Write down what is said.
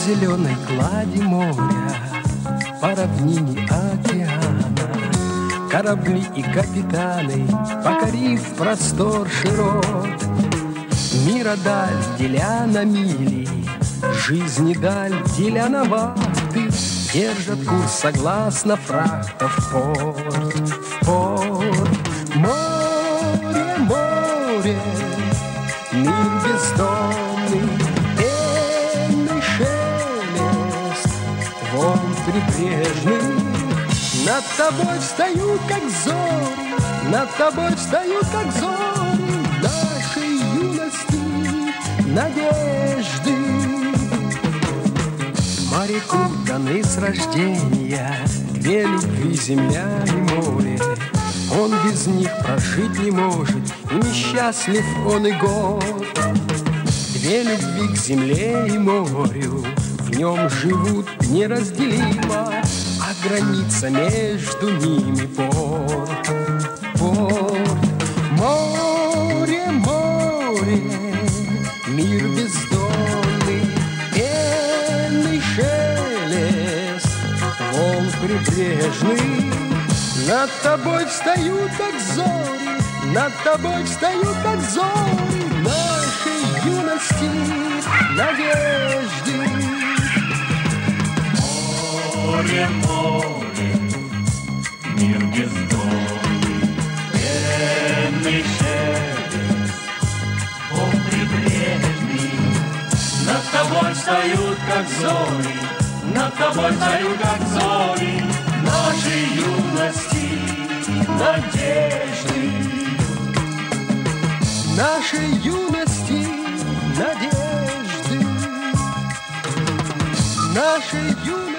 зеленой глади моря, по равнине океана, корабли и капитаны, покорив простор широт, мира даль деля на мили, жизни даль деля на вахты, держат курс согласно фрахта в порт. Море, море, мир бездомный, пенный шелест волн прибрежных. Над тобой встают, как зори, над тобой встают, как зори нашей юности, надежды. Моряку даны с рождения две любви, земля и море. Он без них прожить не может, и несчастлив он и год. Две любви к земле и морю в нем живут неразделимо, а граница между ними порт. Море, море, мир бездонный, пенный шелест волн прибрежных. Над тобой встают, как зори, над тобой встают, как зори нашей юности, надежды. Море, море, мир бездонный, пенный шелест волн прибрежный. Над тобой встают, как зори, над тобой встают, как зори нашей юности, надежды. Нашей юности, надежды. Нашей юности.